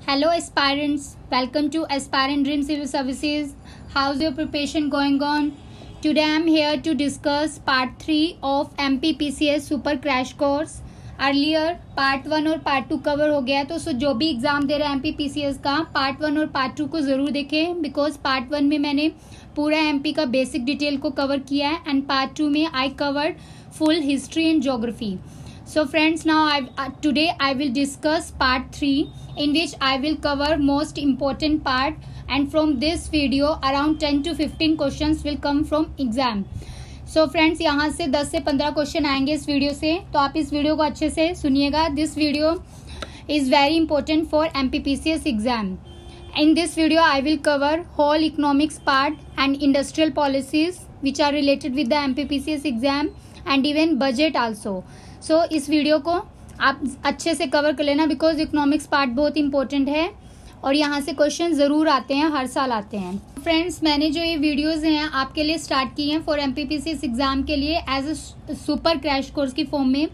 Hello aspirants, welcome to Aspirant Dream Civil Services. How's your preparation going on? Today I am here to discuss part 3 of MPPCS Super Crash Course. Earlier part 1 और part 2 cover हो गया, तो जो भी exam दे रहे हैं MPPCS का part 1 और पार्ट 2 को ज़रूर देखें, बिकॉज पार्ट 1 में मैंने पूरा MP का बेसिक डिटेल को कवर किया है एंड पार्ट 2 में I covered full history and geography. So friends, now today I will discuss part 3 in which I will cover most important part, and from this video around 10 to 15 questions will come from exam. So friends, यहाँ से 10 से 15 question आएंगे इस video से, तो आप इस video को अच्छे से सुनिएगा. This video is very important for MPPCS exam. In this video I will cover whole economics part and industrial policies which are related with the MPPCS exam and even budget also. सो इस video को आप अच्छे से cover कर लेना, because economics part बहुत important है और यहाँ से क्वेश्चन ज़रूर आते हैं, हर साल आते हैं. फ्रेंड्स, मैंने जो ये वीडियोस हैं आपके लिए स्टार्ट की हैं फॉर MPPCS एग्ज़ाम के लिए as a super crash course की फॉर्म में,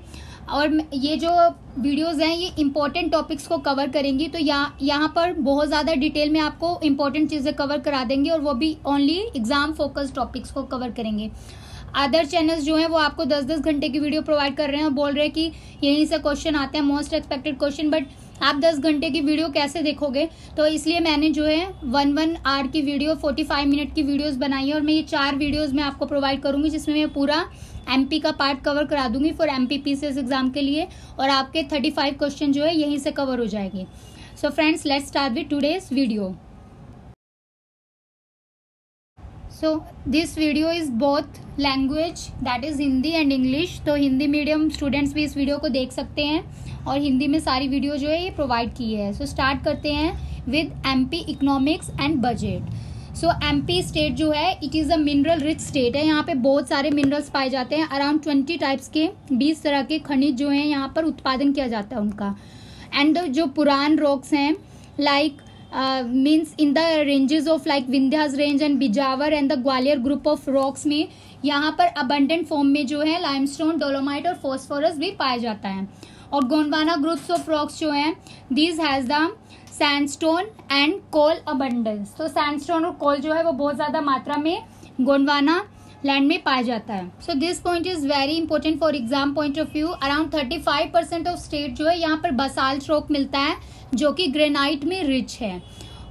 और ये जो वीडियोस हैं ये इंपॉर्टेंट टॉपिक्स को कवर करेंगी. तो यहाँ पर बहुत ज़्यादा डिटेल में आपको इंपॉर्टेंट चीज़ें कवर करा देंगे और वो भी ओनली एग्ज़ाम फोकस टॉपिक्स को कवर करेंगे. अदर चैनल्स जो हैं वो आपको 10-10 घंटे की वीडियो प्रोवाइड कर रहे हैं और बोल रहे हैं कि यहीं से क्वेश्चन आते हैं, मोस्ट एक्सपेक्टेड क्वेश्चन, बट आप 10 घंटे की वीडियो कैसे देखोगे? तो इसलिए मैंने जो है 1 आवर की वीडियो 45 मिनट की वीडियोस बनाई है और मैं ये 4 वीडियोस में आपको प्रोवाइड करूंगी, जिसमें मैं पूरा MP का पार्ट कवर करा दूंगी फॉर MPPCS एग्जाम के लिए, और आपके 35 क्वेश्चन जो है यहीं से कवर हो जाएंगे. So friends, let's start with today's video. So this video is both language, that is Hindi and English. तो हिंदी मीडियम स्टूडेंट्स भी इस वीडियो को देख सकते हैं और हिंदी में सारी वीडियो जो है ये प्रोवाइड की है. सो स्टार्ट करते हैं with MP economics and budget. So MP state जो है it is a mineral rich state है. यहाँ पे बहुत सारे मिनरल्स पाए जाते हैं. अराउंड 20 टाइप्स के 20 तरह के खनिज जो हैं यहाँ पर उत्पादन किया जाता है उनका. एंड जो पुरान रॉक्स हैं like means in the ranges of like Vindhyas range and Bijawar and the Gwalior group of rocks में यहाँ पर अबंडेंट फॉर्म में जो है लाइमस्टोन, डोलोमाइट और फॉस्फोरस भी पाया जाता है. और गोंडवाना ग्रुप्स ऑफ रॉक्स जो हैं these has the sandstone and coal abundance. तो सैंडस्टोन और कोल जो है वो बहुत ज़्यादा मात्रा में गोंडवाना लैंड में पाया जाता है. So this point is very important for exam point of view. Around 35% of state जो है यहाँ पर बसाल्ट रॉक मिलता है जो कि ग्रेनाइट में रिच है.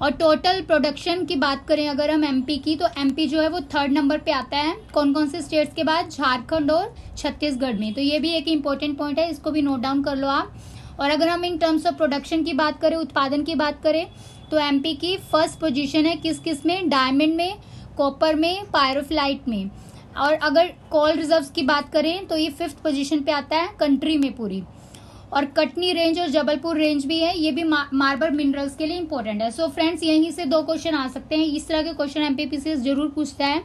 और टोटल प्रोडक्शन की बात करें अगर हम MP की, तो MP जो है वो 3rd नंबर पे आता है. कौन कौन से स्टेट्स के बाद? झारखंड और छत्तीसगढ़ में. तो ये भी एक इंपॉर्टेंट पॉइंट है, इसको भी नोट डाउन कर लो आप. और अगर हम इन टर्म्स ऑफ प्रोडक्शन की बात करें, उत्पादन की बात करें, तो MP की फर्स्ट पोजिशन है किस किस में? डायमंड में, कॉपर में, पायरोफ्लाइट में. और अगर कोल रिजर्व्स की बात करें तो ये 5th पोजीशन पे आता है कंट्री में पूरी. और कटनी रेंज और जबलपुर रेंज भी है, ये भी मार्बल मिनरल्स के लिए इंपॉर्टेंट है. सो फ्रेंड्स, यहीं से 2 क्वेश्चन आ सकते हैं. इस तरह के क्वेश्चन MPPCS जरूर पूछता है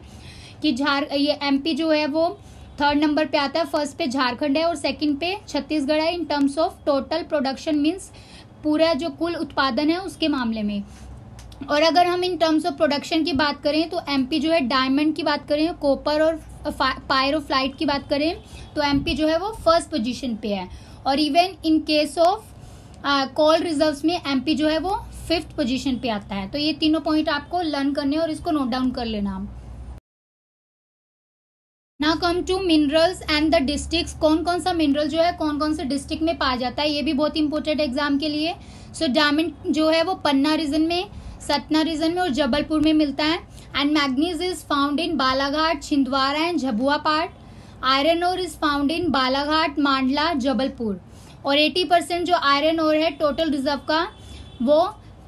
कि ये MP जो है वो 3rd नंबर पे आता है. फर्स्ट पे झारखंड है और सेकंड पे छत्तीसगढ़ है इन terms of total production, means पूरा जो कुल उत्पादन है उसके मामले में. और अगर हम इन टर्म्स ऑफ प्रोडक्शन की बात करें तो MP जो है डायमंड की बात करें, कॉपर और पायरोफ्लाइट की बात करें तो MP जो है वो फर्स्ट पोजीशन पे है. और even in case of coal reserves में MP जो है वो 5th पोजीशन पे आता है. तो ये तीनों पॉइंट आपको लर्न करने और इसको नोट डाउन कर लेना. Now come to minerals and the districts. कौन कौन सा मिनरल जो है कौन कौन से डिस्ट्रिक्ट में पाया जाता है, ये भी बहुत इंपॉर्टेंट एग्जाम के लिए. सो डायमंड जो है वो पन्ना रीजन में, सतना रीजन में और जबलपुर में मिलता है. And manganese is found in Balaghat, Chhindwara and Jhabua part. Iron ore is found in Balaghat, Mandla, Jabalpur. और 80% जो आयरन ओर है टोटल रिजर्व का वो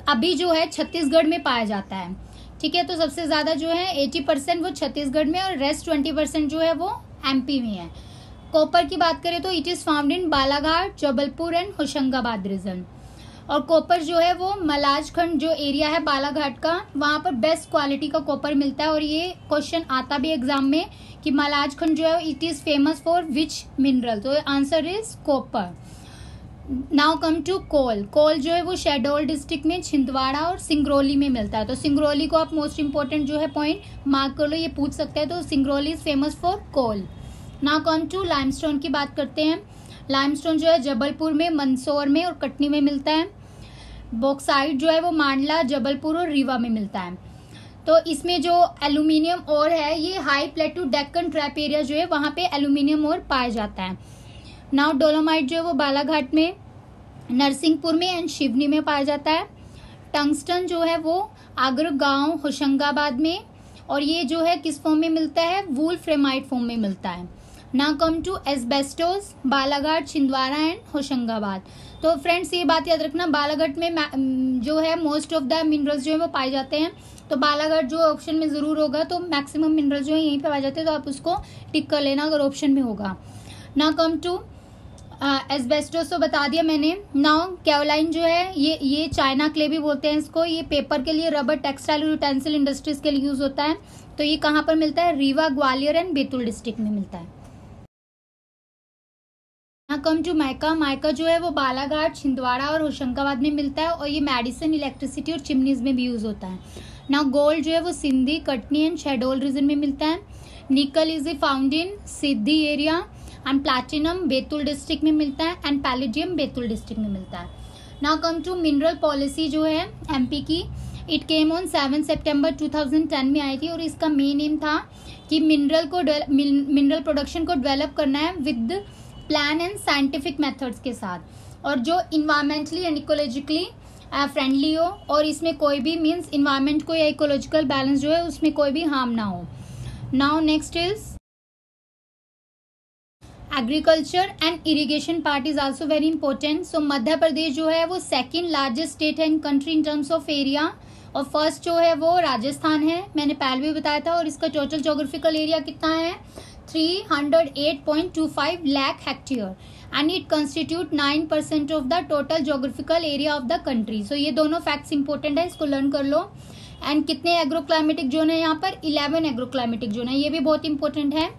अभी जो है छत्तीसगढ़ में पाया जाता है. ठीक है, तो सबसे ज्यादा जो है 80% वो छत्तीसगढ़ में और रेस्ट 20% जो है वो MP में है. कॉपर की बात करें तो it is found in Balaghat, Jabalpur and Hoshangabad region. और कॉपर जो है वो मलाजखंड जो एरिया है बालाघाट का, वहां पर बेस्ट क्वालिटी का कॉपर मिलता है. और ये क्वेश्चन आता भी एग्जाम में कि मलाजखंड जो है it is famous for which mineral. तो answer is copper. Now come to coal. Coal जो है वो शहडोल डिस्ट्रिक्ट में, छिंदवाड़ा और सिंगरौली में मिलता है. तो सिंगरौली को आप मोस्ट इंपोर्टेंट जो है पॉइंट मार्क कर लो, ये पूछ सकते हैं. तो Singrauli is famous for coal. Now come to limestone की बात करते हैं. लाइमस्टोन जो है जबलपुर में, मंदसौर में और कटनी में मिलता है. बॉक्साइट जो है वो मांडला, जबलपुर और रीवा में मिलता है। तो इसमें जो एल्यूमिनियम ओर है ये हाई प्लेटू डेक्कन ट्रैप एरिया जो है वहाँ पे एल्यूमिनियम ओर पाया जाता है। नाउ डोलोमाइट जो है वो बालाघाट में, नरसिंहपुर में एंड शिवनी में पाया जाता है। टंगस्टन जो है वो आगरा गांव, होशंगाबाद में, और ये जो है किस फॉर्म में मिलता है, वुल्फ्रेमाइट फॉर्म में मिलता है। Now come to asbestos, Balaghat, Chhindwara and Hoshangabad. तो फ्रेंड्स ये बात याद रखना, बालाघाट में जो है मोस्ट ऑफ द मिनरल्स जो है वो पाए जाते हैं। तो बालाघाट जो ऑप्शन में जरूर होगा, तो मैक्सिमम मिनरल्स जो है यहीं पे पाए जाते हैं, तो आप उसको टिक कर लेना अगर ऑप्शन में होगा। नाउ कम टू एस्बेस्टोस तो बता दिया मैंने। नाउ कैओलाइन जो है ये चाइना क्ले भी बोलते हैं इसको, ये पेपर के लिए, रबर, टेक्सटाइल और यूटेंसिल इंडस्ट्रीज के लिए यूज होता है। तो ये कहाँ पर मिलता है, रीवा, ग्वालियर एंड बैतूल डिस्ट्रिक्ट में मिलता है। कम टू माइका, माइका जो है वो बालाघाट, छिंदवाड़ा और होशंगाबाद में मिलता है, और ये मेडिसिन, इलेक्ट्रिसिटी और चिमनीज में भी यूज होता है। नाउ गोल्ड जो है वो सिंधी, कटनी एंड शहडोल रीजन में मिलता है। निकल is found in Siddhi area and platinum Betul district में मिलता है एंड पैलेडियम बैतूल डिस्ट्रिक्ट में मिलता है। Now come to mineral policy जो है एमपी की, इट केम ऑन 7 सितंबर 2010 में आई थी, और इसका मेन एम था कि मिनरल प्रोडक्शन को डेवलप करना है with plan and scientific methods के साथ, और जो इन्वायरमेंटली एंड इकोलॉजिकली फ्रेंडली हो, और इसमें कोई भी मीन्स इन्वायरमेंट को या इकोलॉजिकल बैलेंस जो है उसमें कोई भी हार्म ना हो। Now next is agriculture and irrigation part is also very important. So Madhya Pradesh जो है वो सेकेंड लार्जेस्ट स्टेट है in country in terms of area, और फर्स्ट जो है वो राजस्थान है, मैंने पहले भी बताया था। और इसका टोटल जोग्राफिकल एरिया कितना है, 308.25 lakh hectare, and it constitute 9% of the total geographical area of the country. So ये दोनों फैक्ट्स इंपॉर्टेंट है, इसको लर्न कर लो। एंड कितने एग्रोक्लाइमेटिक जोन है यहाँ पर, 11 एग्रोक्लाइमेटिक जोन है, ये भी बहुत इंपॉर्टेंट है।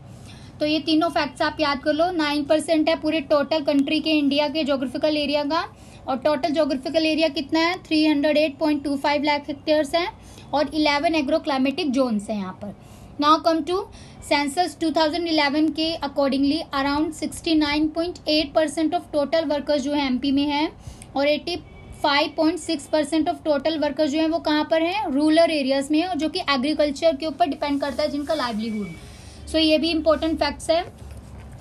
तो ये तीनों फैक्ट्स आप याद कर लो। 9% है पूरे टोटल कंट्री के, इंडिया के जोग्राफिकल एरिया का, और टोटल जोग्राफिकल एरिया कितना है, 308.25 लाख हेक्टेयर्स है, और 11 एग्रोक्लाइमेटिक जोन्स है यहाँ पर। नाउ कम टू सेंसस 2011 के accordingly around 69.8% of total workers जो है एमपी में है, और 85.6% ऑफ टोटल वर्कर्स जो है वो कहाँ पर है, रूरल एरियाज में है, और जो कि एग्रीकल्चर के ऊपर डिपेंड करता है, जिनका लाइवलीहुड। सो ये भी इंपॉर्टेंट फैक्ट्स है।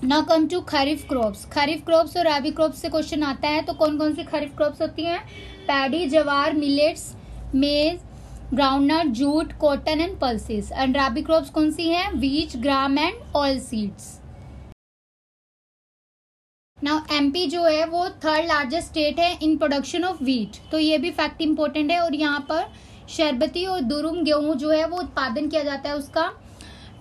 Now come to kharif crops. Kharif crops और रबी क्रॉप्स से क्वेश्चन आता है, तो कौन कौन सी खरीफ क्रॉप्स होती हैं, पैडी, जवार, मिलेट्स, मेज, groundnut, jute, cotton and pulses. And rabi crops कौन सी हैं, wheat, gram and oil seeds. Now MP जो है वो थर्ड लार्जेस्ट स्टेट है इन प्रोडक्शन ऑफ व्हीट, तो ये भी फैक्ट इंपॉर्टेंट है। और यहाँ पर शरबती और दुरुम गेहूं जो है वो उत्पादन किया जाता है उसका।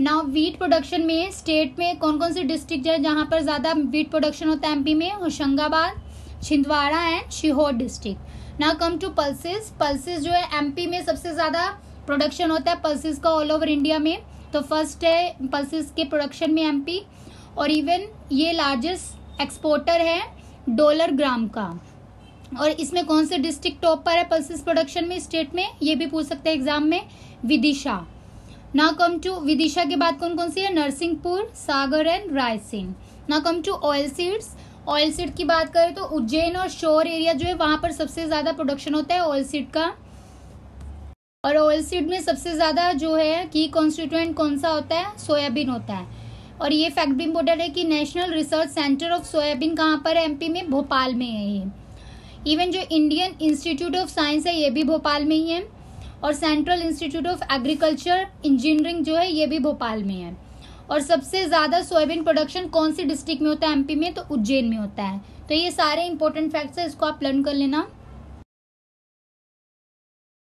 नाउ व्हीट प्रोडक्शन में स्टेट में कौन कौन सी डिस्ट्रिक्ट है जहाँ पर ज्यादा व्हीट प्रोडक्शन होता है एमपी में, Hoshangabad, Chhindwara and Sehore district. Now come to pulses. Pulses जो है एमपी में सबसे ज्यादा प्रोडक्शन होता है पल्सेस का ऑल ओवर इंडिया में, तो फर्स्ट है पल्सेस के प्रोडक्शन में एमपी, और इवन ये लार्जेस्ट एक्सपोर्टर है डॉलर ग्राम का। और इसमें कौन से डिस्ट्रिक्ट टॉप पर है पल्सेस प्रोडक्शन में स्टेट में, ये भी पूछ सकते हैं एग्जाम में, Vidisha. Now come to Vidisha के बाद कौन कौन सी है, Narsinghpur, Sagar and Raisen. Now come to oil seeds. Oil seed की बात करें तो उज्जैन और शोर एरिया जो है वहां पर सबसे ज्यादा प्रोडक्शन होता है ऑयल सीड का। और ऑयल सीड में सबसे ज्यादा जो है की कॉन्स्टिट्यूएंट कौन सा होता है, सोयाबीन होता है। और ये फैक्ट भी इम्पोर्टेंट है कि national research centre of soybean कहाँ पर है, एमपी में, भोपाल में है ये। इवन जो इंडियन इंस्टीट्यूट ऑफ साइंस है ये भी भोपाल में ही है, और central institute of agriculture engineering जो है ये भी भोपाल में है। और सबसे ज्यादा सोयाबीन प्रोडक्शन कौन सी डिस्ट्रिक्ट में होता है एमपी में, तो उज्जैन में होता है। तो ये सारे इंपॉर्टेंट फैक्ट्स है, इसको आप लर्न कर लेना।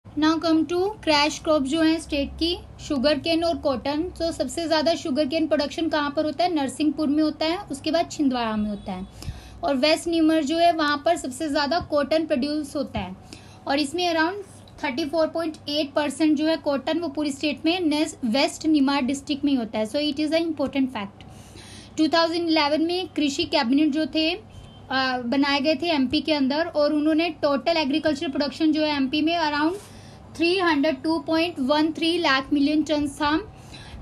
Now come to crash crop जो है स्टेट की, शुगर केन और कॉटन। तो सबसे ज्यादा शुगर केन प्रोडक्शन कहाँ पर होता है, नरसिंहपुर में होता है, उसके बाद छिंदवाड़ा में होता है। और वेस्ट निमर जो है वहां पर सबसे ज्यादा कॉटन प्रोड्यूस होता है, और इसमें अराउंड 34.8% जो है कॉटन वो पूरी स्टेट में वेस्ट निमाड़ डिस्ट्रिक्ट में होता है। So it is a important fact. 2011 में कृषि कैबिनेट जो थे बनाए गए थे एमपी के अंदर, और उन्होंने टोटल एग्रीकल्चर प्रोडक्शन जो है एमपी में अराउंड 302.13 लाख मिलियन टन था,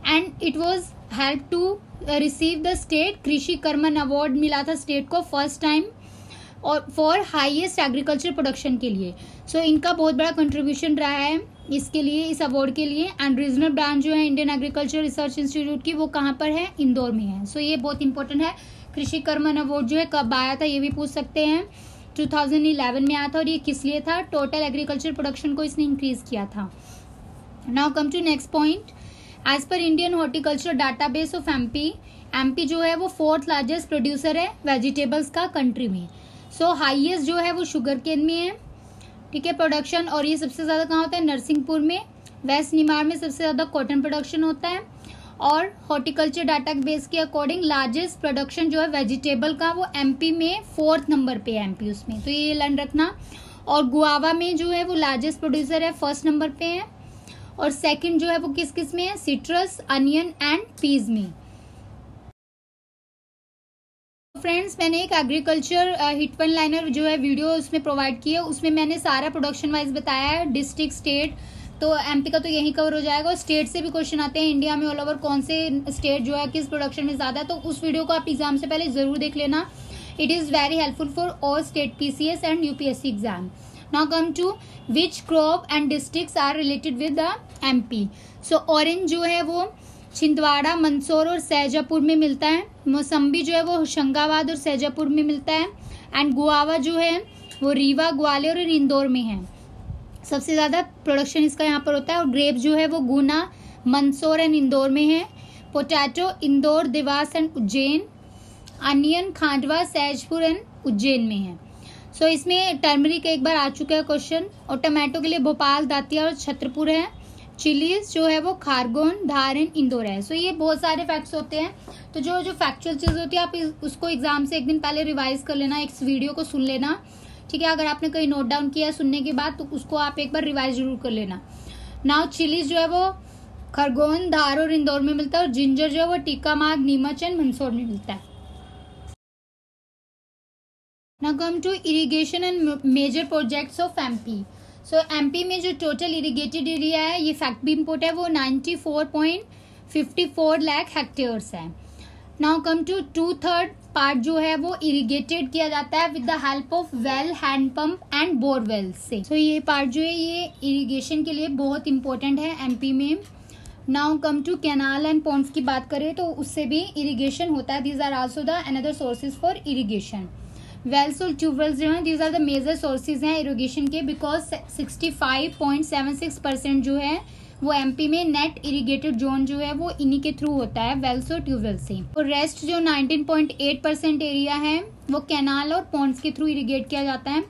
and it was help to receive the state Krishi Karman award मिला था स्टेट को फर्स्ट टाइम और फॉर हाईएस्ट एग्रीकल्चर प्रोडक्शन के लिए। सो इनका बहुत बड़ा कंट्रीब्यूशन रहा है इसके लिए, इस अवार्ड के लिए। एंड रीजनल ब्रांच जो है इंडियन एग्रीकल्चर रिसर्च इंस्टीट्यूट की, वो कहाँ पर है, इंदौर में है। सो ये बहुत इंपॉर्टेंट है। कृषि कर्मण अवार्ड जो है कब आया था ये भी पूछ सकते हैं, 2011 में आया था। और ये किस लिए था, टोटल एग्रीकल्चर प्रोडक्शन को इसने इंक्रीज किया था। Now come to next point. As पर Indian horticulture database of MP, MP जो है वो 4th लार्जेस्ट प्रोड्यूसर है वेजिटेबल्स का कंट्री में। सो हाईएस्ट जो है वो शुगर केन में है, ठीक है, प्रोडक्शन। और ये सबसे ज़्यादा कहाँ होता है, नरसिंहपुर में। वेस्ट निमार में सबसे ज़्यादा कॉटन प्रोडक्शन होता है। और हॉर्टिकल्चर डाटा बेस के अकॉर्डिंग लार्जेस्ट प्रोडक्शन जो है वेजिटेबल का वो एमपी में 4th नंबर पे है एमपी उसमें, तो ये लर्न रखना। और गुआवा में जो है वो लार्जेस्ट प्रोड्यूसर है, 1st नंबर पे है। और सेकंड जो है वो किस किस में है, सिट्रस, अनियन एंड पीज में। फ्रेंड्स मैंने एक एग्रीकल्चर हिट वन लाइनर जो है वीडियो उसमें प्रोवाइड की है, उसमें मैंने सारा प्रोडक्शन वाइज बताया है, डिस्ट्रिक्ट, स्टेट। तो एमपी का तो यही कवर हो जाएगा। और स्टेट से भी क्वेश्चन आते हैं इंडिया में ऑल ओवर कौन से स्टेट जो है किस प्रोडक्शन में ज्यादा है, तो उस वीडियो को आप एग्जाम से पहले जरूर देख लेना। It is very helpful for all state PCS and UPSC exam. Now come to which crop and districts are related with the MP. So orange जो है वो छिंदवाड़ा, मंदसौर और सैजापुर में मिलता है। मौसम्बी जो है वो होशंगाबाद और सैजापुर में मिलता है। एंड गुआवा जो है वो रीवा, ग्वालियर और इंदौर में है। सबसे ज़्यादा प्रोडक्शन इसका यहाँ पर होता है। और ग्रेप जो है वो गुना, मंदसौर एंड इंदौर में है। Potato Indore, Dewas and Ujjain. Onion Khandwa, Saijpur and Ujjain में है। सो इसमें टर्मरिक एक बार आ चुका है क्वेश्चन। और टमाटो के लिए भोपाल, दातिया और छतरपुर है। चिलीज जो है वो खारगोन, धार एंड इंदौर है। सो ये बहुत सारे फैक्ट्स होते हैं। तो जो फैक्चुअल चीज़ होती है आप उसको एग्जाम से एक दिन पहले रिवाइज कर लेना, इस वीडियो को सुन लेना, ठीक है। अगर आपने कहीं नोट डाउन किया सुनने के बाद तो उसको आप एक बार रिवाइज जरूर कर लेना। नाउ चिलीज जो है वो खरगोन, धार और इंदौर में मिलता है। और जिंजर जो है वो टीकामाग, नीमच एंड मंदसौर में मिलता है। Now come to irrigation and major projects of MP. So MP में जो टोटल इरिगेटेड एरिया है, ये फैक्ट भी इम्पोर्टेंट है, वो 94.54 लाख हेक्टेयर्स है। नाउ कम टू 2/3 पार्ट जो है वो इरिगेटेड किया जाता है with the help of well, hand pump and borewell से। सो ये पार्ट जो है ये इरिगेशन के लिए बहुत इंपॉर्टेंट है एमपी में। Now come to canal and ponds की बात करें तो उससे भी इरिगेशन होता है। These are also the another sources for irrigation. Wells और ट्यूबवेल्स जो हैं these are the major sources हैं इरिगेशन के, बिकॉज 65.76% जो है वो एमपी में नेट इरिगेटेड जोन जो है वो इन्हीं के थ्रू होता है, वेल्स और ट्यूबवेल से। और रेस्ट जो 19.8% एरिया है वो कैनाल और पॉन्ड्स के थ्रू इरिगेट किया जाता है।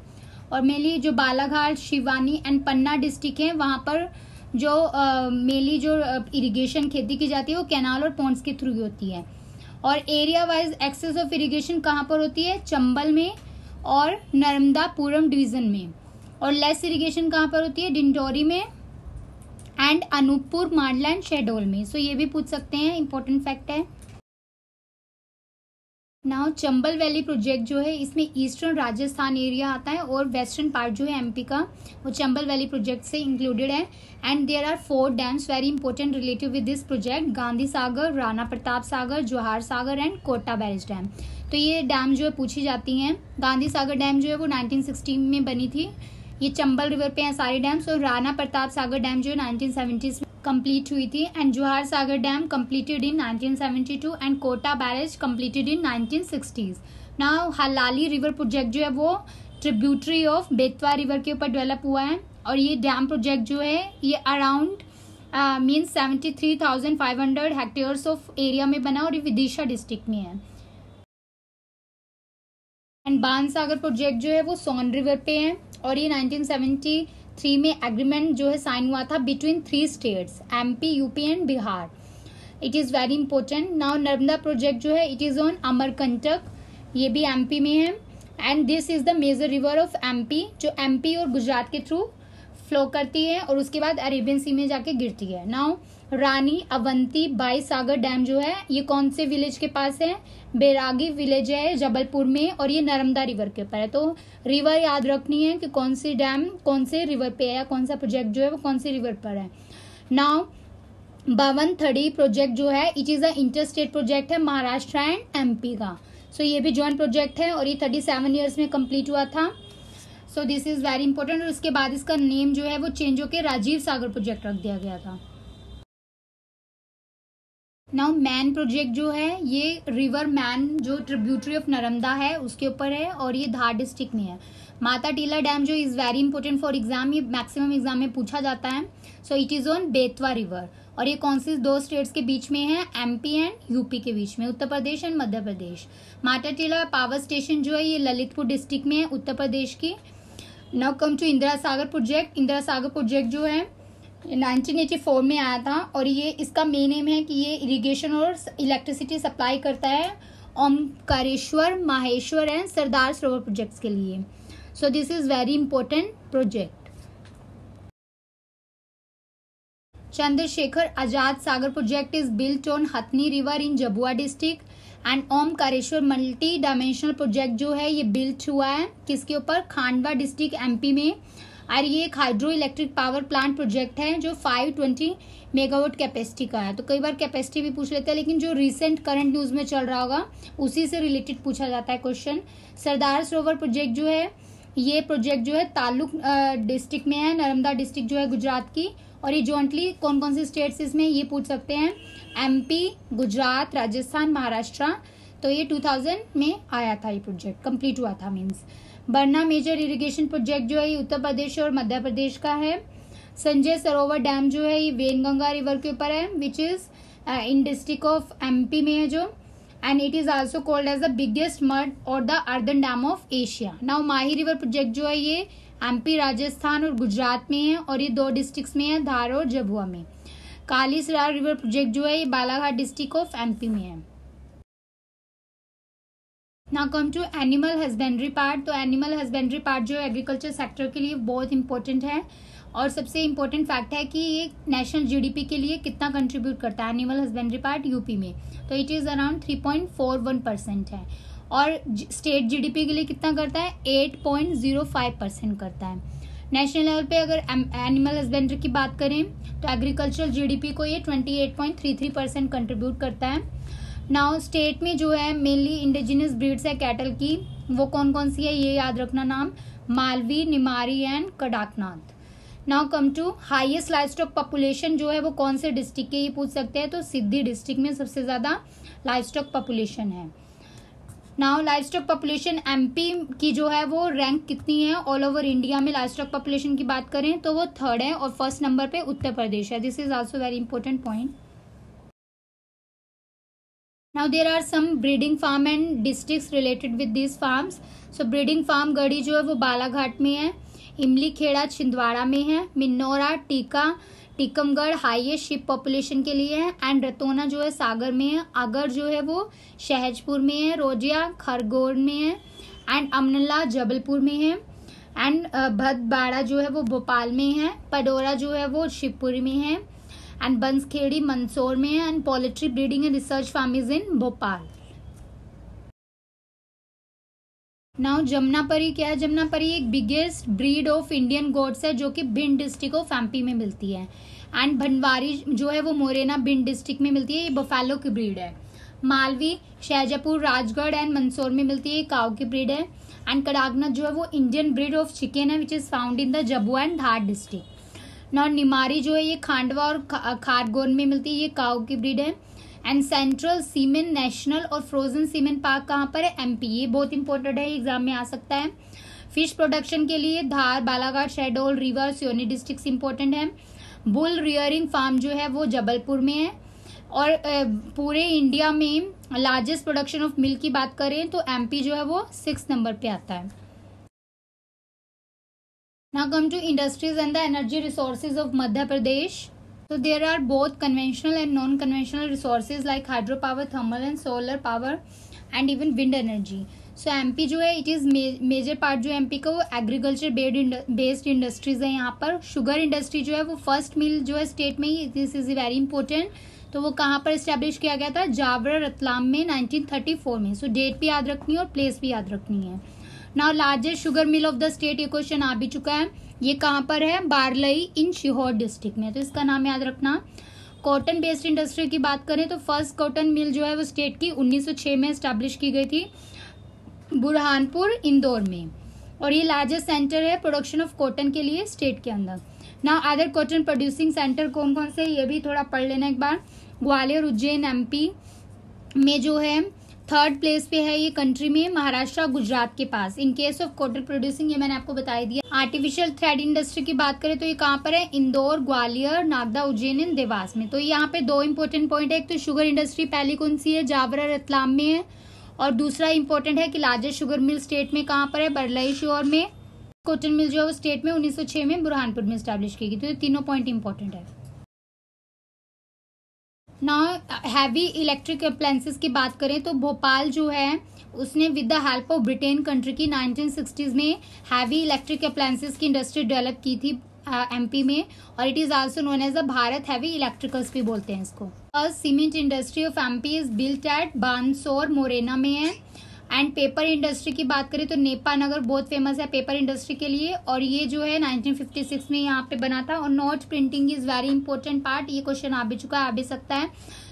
और मेनली जो Balaghat, Shivani and Panna district है वहाँ पर जो मेनली जो इरिगेशन खेती की जाती है वो कैनाल और पॉन्ड्स के थ्रू होती है। और area wise access of irrigation कहाँ पर होती है, चंबल में और नर्मदापुरम डिवीजन में। और लेस इरिगेशन कहाँ पर होती है, डिंडोरी में एंड अनूपपुर, मांडला एंड शहडोल में। सो ये भी पूछ सकते हैं, इंपॉर्टेंट फैक्ट है। नाउ चंबल वैली प्रोजेक्ट जो है इसमें ईस्टर्न राजस्थान एरिया आता है और वेस्टर्न पार्ट जो है एमपी का वो चंबल वैली प्रोजेक्ट से इंक्लूडेड है। And there are 4 dams very important related with this project, Gandhi Sagar, Rana Pratap Sagar, Johar Sagar and Kota barrage dam. तो ये डैम जो है पूछी जाती हैं। गांधी सागर डैम जो है वो 1916 में बनी थी, ये चंबल रिवर पे हैं सारे डैम्स। और राणा प्रताप सागर डैम जो है 1970s में कंप्लीट हुई थी। And Johar Sagar dam completed in 1972 and Kota barrage completed in 1960s। Now Halali river project जो है वो ट्रिब्यूटरी ऑफ बेतवा रिवर के ऊपर डेवलप हुआ है। और ये डैम प्रोजेक्ट जो है ये around means 73,500 hectares of area में बना और ये विदिशा डिस्ट्रिक्ट में है। एंड बाणसागर प्रोजेक्ट जो है वो सोन रिवर पे है और ये 1973 में एग्रीमेंट जो है साइन हुआ था between 3 states, MP, UP and Bihar. It is very important. Now Narmada project जो है इट इज़ ऑन अमरकंटक, ये भी एमपी में है। And this is the major river of MP जो एमपी और गुजरात के थ्रू फ्लो करती है और उसके बाद अरेबियन सी में जाके गिरती है। Now Rani Avanti by Sagar dam जो है ये कौन से विलेज के पास है, बैरागी विलेज है जबलपुर में और ये नर्मदा रिवर के ऊपर है। तो रिवर याद रखनी है कि कौन सी डैम कौन से रिवर पे है, कौन सा प्रोजेक्ट जो है वो कौन सी रिवर पर है। नाउ बावनथड़ी प्रोजेक्ट जो है it is a inter state project है महाराष्ट्र एंड एमपी का। सो ये भी जॉइंट प्रोजेक्ट है और ये 37 ईयर्स में कंप्लीट हुआ था। सो दिस इज वेरी इंपॉर्टेंट। और उसके बाद इसका नेम जो है वो चेंज होकर राजीव सागर प्रोजेक्ट रख दिया गया था। नाउ मैन प्रोजेक्ट जो है ये रिवर मैन जो ट्रिब्यूटरी ऑफ नर्मदा है उसके ऊपर है और ये धार डिस्ट्रिक्ट में है। माता टीला डैम जो is very important for exam, ये मैक्सिमम एग्जाम में पूछा जाता है। So it is on Betwa river और ये कौन सी दो स्टेट्स के बीच में है, एमपी एंड यूपी के बीच में, Uttar Pradesh and Madhya Pradesh. Mata Tila power station जो है ये ललितपुर डिस्ट्रिक्ट में है उत्तर प्रदेश की। Now come to Indira Sagar project. Indira Sagar project जो है 1984 में आया था और ये इसका मेन एम है कि ये इरिगेशन और इलेक्ट्रिसिटी सप्लाई करता है ओमकारेश्वर, माहेश्वर एंड सरदार सरोवर प्रोजेक्ट्स के लिए। So this is very important project. Chandrashekhar Azad Sagar project is built on Hathni river in Jhabua district and Omkareshwar multi dimensional project जो है ये बिल्ट हुआ है किसके ऊपर, खांडवा डिस्ट्रिक्ट एमपी में। और ये एक hydro electric power plant project है जो 520 मेगावाट कैपेसिटी का है। तो कई बार कैपेसिटी भी पूछ लेते हैं, लेकिन जो रिसेंट करंट न्यूज में चल रहा होगा उसी से रिलेटेड पूछा जाता है क्वेश्चन। सरदार सरोवर प्रोजेक्ट जो है ये प्रोजेक्ट जो है ताल्लुक डिस्ट्रिक्ट में है, नर्मदा डिस्ट्रिक्ट जो है गुजरात की। और ये जॉइंटली कौन कौन से स्टेट्स इसमें ये पूछ सकते हैं, एमपी, गुजरात, राजस्थान, महाराष्ट्र। तो ये 2000 में आया था, ये प्रोजेक्ट कंप्लीट हुआ था मीन्स। बरना मेजर इरिगेशन प्रोजेक्ट जो है ये उत्तर प्रदेश और मध्य प्रदेश का है। संजय सरोवर डैम जो है ये वेनगंगा रिवर के ऊपर है which is in district of MP में है जो, and it is also called as the biggest mud और the earthen dam of Asia. Now Mahi river project जो है ये एमपी, राजस्थान और गुजरात में है और ये 2 डिस्ट्रिक्ट्स में है, धार और झाबुआ में। कालीसराय रिवर प्रोजेक्ट जो है ये बालाघाट डिस्ट्रिक्ट ऑफ एमपी में है। Now come to animal husbandry part. तो एनिमल हस्बेंड्री पार्ट जो एग्रीकल्चर सेक्टर के लिए बहुत इंपॉर्टेंट है और सबसे इम्पोर्टेंट फैक्ट है कि ये नेशनल जीडीपी के लिए कितना कंट्रीब्यूट करता है एनिमल हस्बेंड्री पार्ट यूपी में। तो इट इज अराउंड 3.41% है और स्टेट जीडीपी के लिए कितना करता है, 8.05% करता है। नेशनल लेवल पे अगर एनिमल हस्बेंड्री की बात करें तो एग्रीकल्चरल जीडीपी को ये 28.33% कंट्रीब्यूट करता है। नाउ स्टेट में जो है मेनली इंडिजिनस ब्रीड्स है कैटल की, वो कौन कौन सी है ये याद रखना नाम, Malvi, Nimari and Kadaknath. Now come to highest livestock population जो है वो कौन से डिस्ट्रिक्ट के ये पूछ सकते हैं, तो सिद्धि डिस्ट्रिक्ट में सबसे ज्यादा लाइवस्टॉक पॉपुलेशन है। नाउ लाइवस्टॉक पॉपुलेशन एमपी की जो है वो रैंक कितनी है ऑल ओवर इंडिया में, लाइवस्टॉक पॉपुलेशन की बात करें तो वो 3rd है और 1st नंबर पे उत्तर प्रदेश है। This is also very important point. Now there are some breeding farm and districts related with these farms. So breeding farm गढ़ी जो है वो बालाघाट में है, इमली खेड़ा छिंदवाड़ा में है, मिन्नौरा, टीका, टीकमगढ़ हाईएस्ट शिप पॉपुलेशन के लिए है, एंड रतौना जो है सागर में है, अगर जो है वो शहजपुर में है, रोजिया खरगोन में है, एंड अमनला जबलपुर में है, एंड भदबाड़ा जो है वो भोपाल में है, पडोरा जो है वो शिवपुरी में है, एंड बंसखेड़ी मंदसौर में है, and poultry breeding and research farm is in Bhopal. Now Jamunapari क्या है, जमुनापरी एक biggest breed of Indian goats है जो कि भिंड डिस्ट्रिक्ट ऑफ एमपी में मिलती है, एंड भंडवारी जो है वो मोरेना भिंड डिस्ट्रिक्ट में मिलती है, ये बफेलो की ब्रीड है। मालवी शाहजहांपुर, राजगढ़ एंड मंदसौर में मिलती है, काऊ की ब्रीड है, एंड कड़कनाथ जो है वो इंडियन ब्रीड ऑफ चिकन है which is found in the Jhabua and Dhar district. Now Nimari जो है ये खांडवा और खारगोन में मिलती है, ये काऊ की ब्रीड है, एंड सेंट्रल सीमेन नेशनल और फ्रोजन सीमेन पार्क कहाँ पर है, एमपी। ये बहुत इंपॉर्टेंट है, एग्जाम में आ सकता है। फिश प्रोडक्शन के लिए धार, बालाघाट, शहडोल, रीवा, सिवनी डिस्ट्रिक्ट इंपॉर्टेंट है। बुल रियरिंग फार्म जो है वो जबलपुर में है, और पूरे इंडिया में लार्जेस्ट प्रोडक्शन ऑफ मिल्क की बात करें तो एमपी जो है वो 6th नंबर पे आता है। Now come to industries and the energy resources of Madhya Pradesh. So there are both conventional and non-conventional resources like hydropower, thermal and solar power and even wind energy. So MP जो है it is major part जो MP का वो agriculture based industries है। यहाँ पर sugar industry जो है वो first mill जो है state में ही, this is very important। तो वो कहाँ पर establish किया गया था, जावरा रतलाम में 1934 में। So date भी याद रखनी है और place भी याद रखनी है। Now largest sugar mill of the state, ये क्वेश्चन आ भी चुका है, ये कहाँ पर है, बारलई इन सीहोर डिस्ट्रिक्ट में, तो इसका नाम याद रखना। कॉटन बेस्ड इंडस्ट्री की बात करें तो फर्स्ट कॉटन मिल जो है वो स्टेट की 1906 में एस्टैब्लिश की गई थी बुरहानपुर इंदौर में, और ये लार्जेस्ट सेंटर है प्रोडक्शन ऑफ कॉटन के लिए स्टेट के अंदर। Now other cotton producing centre कौन कौन से, ये भी थोड़ा पढ़ लेना एक बार। ग्वालियर, उज्जैन एमपी में जो है थर्ड प्लेस पे है ये कंट्री में, महाराष्ट्र गुजरात के पास। In case of cotton producing ये मैंने आपको बता दिया। आर्टिफिशियल थ्रेड इंडस्ट्री की बात करें तो ये कहाँ पर है, इंदौर, ग्वालियर, नागदा, उज्जैन एंड देवास में। तो यहाँ पे दो इंपॉर्टेंट पॉइंट है, एक तो शुगर इंडस्ट्री पहली कौन सी है, जावरा रतलाम में है, और दूसरा इंपॉर्टेंट है कि लार्जेस्ट शुगर मिल स्टेट में कहाँ पर है, बरलाई शोर में। कॉटन मिल जो है वो स्टेट में 1906 में बुरहानपुर में स्टैब्लिश की गई। तो ये तीनों पॉइंट इंपॉर्टेंट है। नाउ हैवी इलेक्ट्रिक अप्लायंसेस की बात करें तो भोपाल जो है उसने with the help of Britain country की 1960s में हैवी इलेक्ट्रिक अप्लायंसेस की इंडस्ट्री डेवलप की थी एमपी में, और it is also known as the Bharat heavy electricals भी बोलते हैं इसको। Cement industry of MP is built at Bansor Morena में है। एंड पेपर इंडस्ट्री की बात करें तो नेपा नगर बहुत फेमस है पेपर इंडस्ट्री के लिए, और ये जो है 1956 में यहाँ पे बना था। और note printing is very important part, ये क्वेश्चन आ भी चुका है, आ भी सकता है।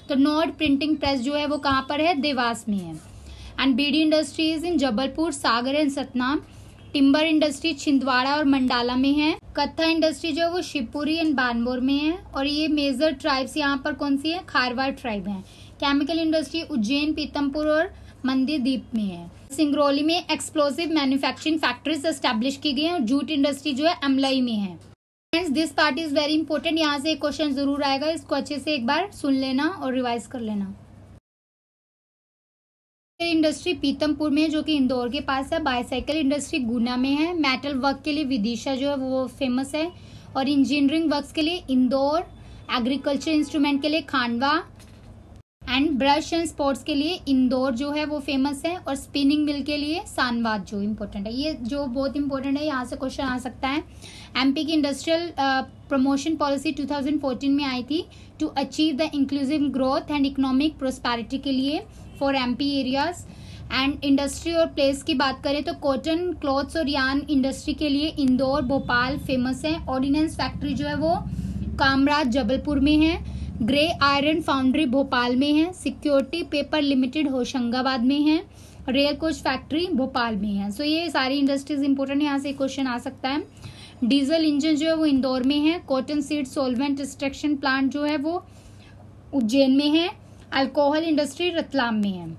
तो नोट प्रिंटिंग प्रेस जो है वो कहाँ पर है, देवास में है। And BD industry is in Jabalpur, Sagar and Satna. Timber industry Chhindwara और मंडाला में है। कत्था इंडस्ट्री जो है वो शिवपुरी एंड बानबोर में है, और ये मेजर ट्राइब्स यहाँ पर कौन सी है, खारवाड़ ट्राइब है। केमिकल इंडस्ट्री उज्जैन, पीतमपुर और मंदिर द्वीप में है। सिंगरौली में एक्सप्लोसिव मैन्युफैक्चरिंग फैक्ट्रीज एस्टैब्लिश की गई है, और जूट इंडस्ट्री जो है अमलाई में है। Friends this part is very important, यहाँ से एक क्वेश्चन जरूर आएगा, इसको अच्छे से एक बार सुन लेना और रिवाइज कर लेना। इंडस्ट्री पीतमपुर में जो कि इंदौर के पास है। बाईसाइकिल इंडस्ट्री गुना में है। मेटल वर्क के लिए विदिशा जो है वो फेमस है, और इंजीनियरिंग वर्क्स के लिए इंदौर। एग्रीकल्चर इंस्ट्रूमेंट के लिए Khandwa, and brush and sports के लिए इंदौर जो है वो फेमस है, और स्पिनिंग मिल के लिए सानवाद जो इम्पोर्टेंट है। ये जो बहुत इंपॉर्टेंट है, यहाँ से क्वेश्चन आ सकता है। एमपी की इंडस्ट्रियल प्रमोशन पॉलिसी 2014 में आई थी to achieve the inclusive growth and economic prosperity के लिए for MP areas. And industry और प्लेस की बात करें तो कॉटन, क्लॉथ्स और यार्न इंडस्ट्री के लिए इंदौर, भोपाल फेमस है। ऑर्डिनेंस फैक्ट्री जो है वो कामराज जबलपुर में है। ग्रे आयरन फाउंड्री भोपाल में है। सिक्योरिटी पेपर लिमिटेड होशंगाबाद में है। रेल कोच फैक्ट्री भोपाल में है। सो ये सारी इंडस्ट्रीज इंपॉर्टेंट है, यहाँ से क्वेश्चन आ सकता है। डीजल इंजन जो है वो इंदौर में है। Cotton seed solvent extraction plant जो है वो उज्जैन में है। अल्कोहल इंडस्ट्री रतलाम में है।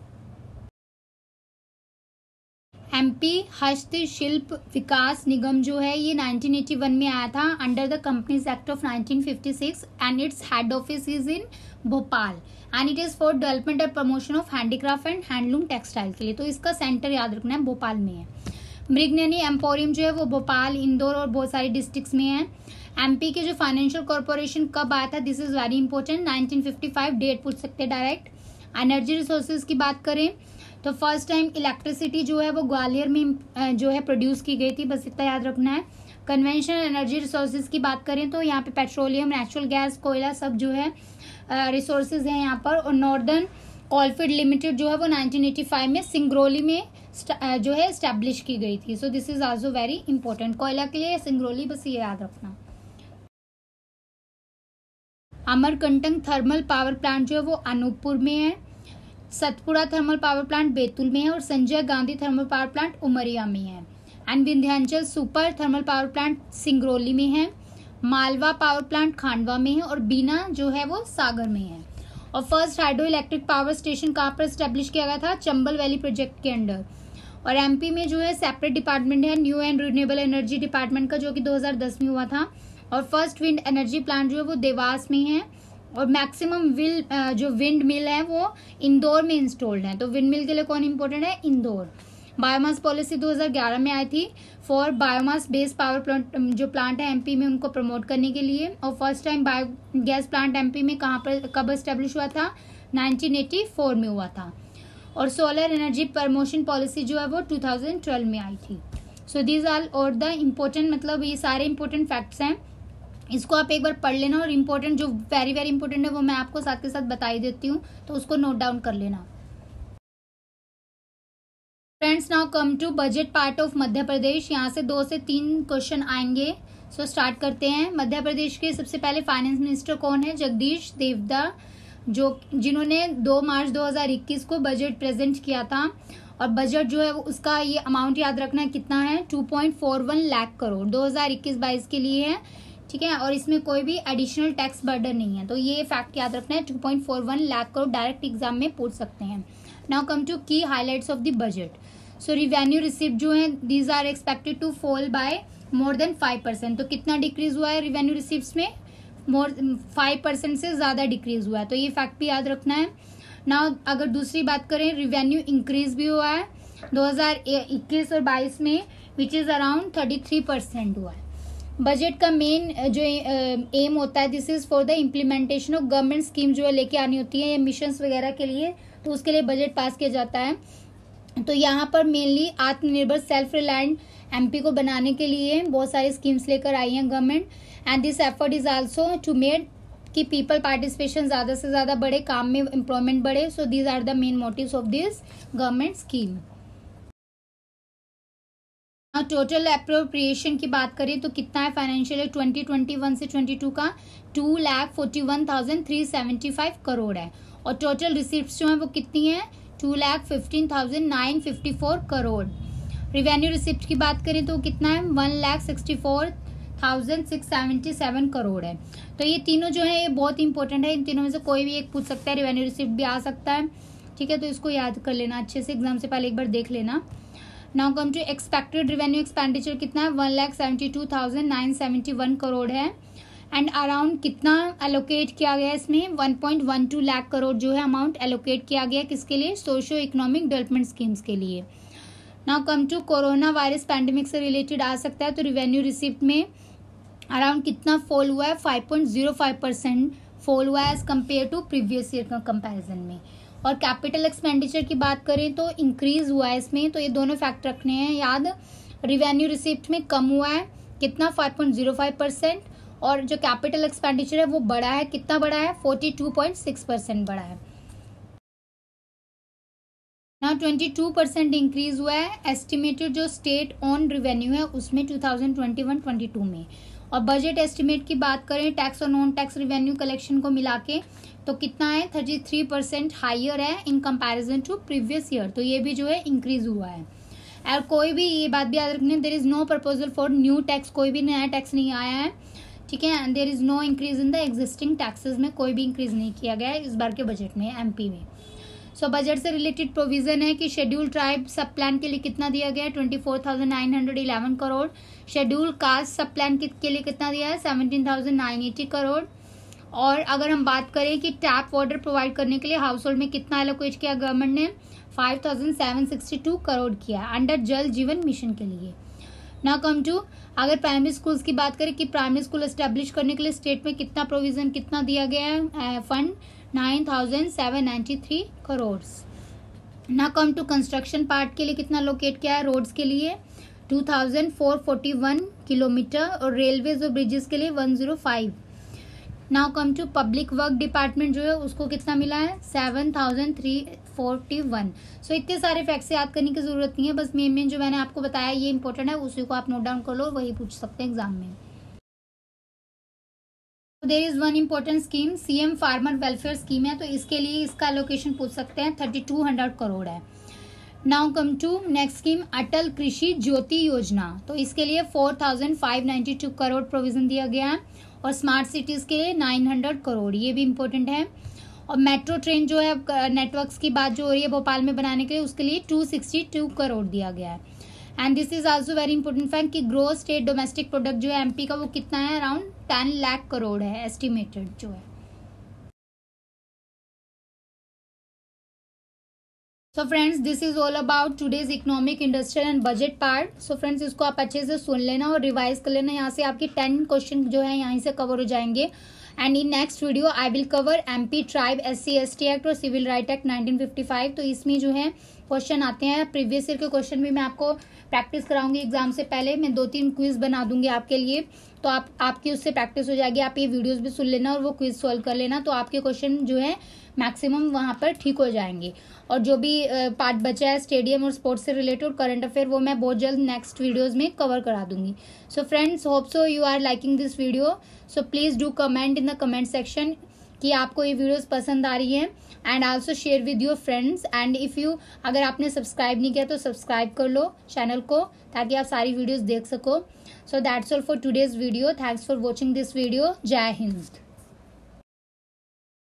एमपी हस्तशिल्प विकास निगम जो है ये 1981 में आया था under the companies act of 1956, and its head office is in Bhopal, and it is for development and promotion of handicraft and handloom textile के लिए। तो इसका सेंटर याद रखना है, भोपाल में है। मृगनयनी एम्पोरियम जो है वो भोपाल, इंदौर और बहुत सारे डिस्ट्रिक्ट्स में है। एमपी के जो फाइनेंशियल कॉर्पोरेशन कब आया था, this is very important, 1955 date पूछ सकते हैं डायरेक्ट। एनर्जी रिसोर्सेज की बात करें तो फर्स्ट टाइम इलेक्ट्रिसिटी जो है वो ग्वालियर में जो है प्रोड्यूस की गई थी, बस इतना याद रखना है। कन्वेंशनल एनर्जी रिसोर्सेज की बात करें तो यहाँ पे पेट्रोलियम, नेचुरल गैस, कोयला सब जो है रिसोर्सेज हैं यहाँ पर। और नॉर्दर्न कोलफील्ड लिमिटेड जो है वो 1985 में सिंगरौली में जो है एस्टैब्लिश की गई थी। सो this is also very important, कोयला के लिए सिंगरौली, बस ये याद रखना। अमरकंटक थर्मल पावर प्लांट जो है वो अनूपपुर में है। Satpura thermal power plant Betul में है, और Sanjay Gandhi thermal power plant Umaria में है। And Vindhyachal super thermal power plant Singrauli में है। मालवा पावर प्लांट खांडवा में है, और बीना जो है वो सागर में है। और first hydro electric power station कहाँ पर स्टैब्लिश किया गया था, चंबल वैली प्रोजेक्ट के अंडर। और एमपी में जो है सेपरेट डिपार्टमेंट है new and renewable energy department का, जो कि 2010 में हुआ था। और फर्स्ट विंड एनर्जी प्लांट जो है वो देवास में है। और मैक्सिमम जो विंड मिल है वो इंदौर में इंस्टॉल्ड है। तो विंड मिल के लिए कौन इंपॉर्टेंट है, इंदौर। बायोमास पॉलिसी 2011 में आई थी for biomass based power plant जो प्लांट है एमपी में उनको प्रमोट करने के लिए। और first time biogas plant MP में कहाँ पर कब एस्टेब्लिश हुआ था, 1984 में हुआ था। और सोलर एनर्जी प्रमोशन पॉलिसी जो है वो 2012 में आई थी। सो दीज आर और द इम्पोर्टेंट, मतलब ये सारे इंपॉर्टेंट फैक्ट्स हैं, इसको आप एक बार पढ़ लेना। और इम्पोर्टेंट जो वेरी वेरी इंपॉर्टेंट है वो मैं आपको साथ के साथ बता ही देती हूँ, तो उसको नोट डाउन कर लेना। Friends now come to budget part of Madhya Pradesh. यहाँ से 2 से 3 क्वेश्चन आएंगे। सो स्टार्ट करते हैं। मध्य प्रदेश के सबसे पहले फाइनेंस मिनिस्टर कौन है? जगदीश देवदा, जिन्होंने 2 मार्च 2021 को बजट प्रेजेंट किया था। और बजट जो है उसका ये अमाउंट याद रखना है कितना है, 2.41 लाख करोड़ 2021-22 के लिए है, ठीक है। और इसमें कोई भी एडिशनल टैक्स बर्डन नहीं है, तो ये फैक्ट याद रखना है। 2.41 लाख करोड़ डायरेक्ट एग्जाम में पूछ सकते हैं। नाउ कम टू की highlights of the budget. So revenue receipt जो है these are expected to fall by more than 5%। तो कितना डिक्रीज हुआ है रिवेन्यू रिसिप्ट में? 5% से ज्यादा डिक्रीज हुआ है, तो ये फैक्ट भी याद रखना है। नाउ अगर दूसरी बात करें, रिवेन्यू इंक्रीज भी हुआ है 2021 और 22 में, विच इज अराउंड 33% हुआ है। बजट का मेन जो एम होता है, this is for the implementation of government scheme जो है लेके आनी होती है मिशंस वगैरह के लिए, तो उसके लिए बजट पास किया जाता है। तो यहाँ पर मेनली आत्मनिर्भर सेल्फ रिलायंट एमपी को बनाने के लिए बहुत सारी स्कीम्स लेकर आई हैं government. And this effort is also to made कि पीपल पार्टिसिपेशन ज्यादा से ज्यादा बढ़े, काम में एम्प्लॉयमेंट बढ़े। So these are the main motives of this government scheme. Total appropriation की बात करें तो कितना है फाइनेंशियल ईयर 2021 से 22 का? 2,41,375 करोड़ है। और टोटल रिसिप्ट्स जो है वो कितनी है? 2,15,954 करोड़। रिवेन्यू रिसिप्ट की बात करें तो कितना है? 1,64,677 करोड़ है। तो ये तीनों जो है ये बहुत इंपॉर्टेंट है, इन तीनों में से कोई भी एक पूछ सकता है, रिवेन्यू रिसिप्ट भी आ सकता है, ठीक है। तो इसको याद कर लेना अच्छे से, एग्जाम से पहले एक बार देख लेना। Now come to expected revenue expenditure कितना है? 1,72,971 करोड़ है। एंड अराउंड कितना एलोकेट किया गया है इसमें? 1.12 लाख करोड़ जो है अमाउंट एलोकेट किया गया किसके लिए? सोशियो इकोनॉमिक डेवलपमेंट स्कीम्स के लिए। Now come to corona virus pandemic से रिलेटेड आ सकता है, तो रिवेन्यू रिसिप्ट में अराउंड कितना फॉल हुआ है? 5.05% फॉल हुआ है as compare to previous year का कंपेरिजन में। और कैपिटल एक्सपेंडिचर की बात करें तो इंक्रीज हुआ है इसमें, तो ये दोनों फैक्ट रखने हैं याद। रिवेन्यू रिसिप्ट में कम हुआ है कितना? 5.05%। और जो कैपिटल एक्सपेंडिचर है वो बढ़ा है, कितना बढ़ा है? 42.6% बढ़ा है। ना 22% इंक्रीज हुआ है एस्टिमेटेड जो स्टेट ऑन रेवेन्यू है उसमें 2021-22 में। और बजट एस्टिमेट की बात करें टैक्स और नॉन टैक्स रेवेन्यू कलेक्शन को मिला के तो कितना है? 33% हाइयर है in comparison to previous year, तो ये भी जो है इंक्रीज हुआ है। और कोई भी ये बात भी याद रखनी, there is no proposal for new tax, कोई भी नया टैक्स नहीं आया है, ठीक है। And there is no increase in the existing taxes में कोई भी इंक्रीज नहीं किया गया है इस बार के बजट में एमपी में। सो बजट से रिलेटेड प्रोविजन है कि शेड्यूल ट्राइब सब प्लान के लिए कितना दिया गया है? 24,911 करोड़। शेड्यूल कास्ट सब प्लान के लिए कितना दिया है? 17,980 करोड़। और अगर हम बात करें कि टैप वाटर प्रोवाइड करने के लिए हाउस होल्ड में कितना एलोकेट किया गवर्नमेंट ने? 5,762 करोड़ किया अंडर जल जीवन मिशन के लिए। नाउ कम टू अगर प्राइमरी स्कूल्स की बात करें कि प्राइमरी स्कूल एस्टेब्लिश करने के लिए स्टेट में कितना प्रोविजन कितना दिया गया है fund? 9,793 crore. Now come to construction part के लिए कितना लोकेट किया है? रोड्स के लिए 2,441 किलोमीटर और रेलवेज और ब्रिजेस के लिए 105। Now come to public work department जो है उसको कितना मिला है? 7,341। सो इतने सारे फैक्ट्स याद करने की जरूरत नहीं है, बस मेन जो मैंने आपको बताया ये इंपॉर्टेंट है, उसी को आप नोट डाउन कर लो, वही पूछ सकते हैं एग्जाम में। There is one important scheme, CM farmer welfare scheme है, तो इसके लिए इसका एलोकेशन पूछ सकते हैं, 3,200 करोड़ है। Now come to next scheme Atal Krishi Jyoti योजना, तो इसके लिए 4,592 करोड़ प्रोविजन दिया गया है। और स्मार्ट सिटीज के लिए 900 करोड़, ये भी इम्पोर्टेंट है। और मेट्रो ट्रेन जो है नेटवर्क्स की बात जो हो रही है भोपाल में बनाने के लिए उसके लिए 262 करोड़ दिया गया है। And this is also very important fact कि ग्रोथ स्टेट डोमेस्टिक प्रोडक्ट जो है एमपी का वो कितना है? अराउंड 10 लाख करोड़ है एस्टिमेटेड जो है। So friends this is all about today's economic industrial and budget part. So friends इसको आप अच्छे से सुन लेना और रिवाइज कर लेना, यहाँ से आपके 10 क्वेश्चन जो है यहीं से कवर हो जाएंगे। And in next video I will cover MP tribe SC ST act और सिविल राइट एक्ट 1955। तो इसमें जो है क्वेश्चन आते हैं। प्रीवियस ईयर के क्वेश्चन भी मैं आपको प्रैक्टिस कराऊंगी एग्जाम से पहले। मैं 2-3 क्विज बना दूंगी आपके लिए, तो आपकी उससे प्रैक्टिस हो जाएगी। आप ये वीडियोस भी सुन लेना और वो क्विज सॉल्व कर लेना, तो आपके क्वेश्चन जो है मैक्सिमम वहां पर ठीक हो जाएंगे। और जो भी पार्ट बचा है स्टेडियम और स्पोर्ट्स से रिलेटेड करंट अफेयर, वो मैं बहुत जल्द नेक्स्ट वीडियोज में कवर करा दूंगी। So friends, hope so you are liking this video. So please do comment in the comment section कि आपको ये वीडियोस पसंद आ रही है, and also share with your friends. And if you, अगर आपने सब्सक्राइब नहीं किया तो सब्सक्राइब कर लो चैनल को, ताकि आप सारी वीडियोस देख सको। So that's all for today's video. Thanks for watching this video. जय हिंद।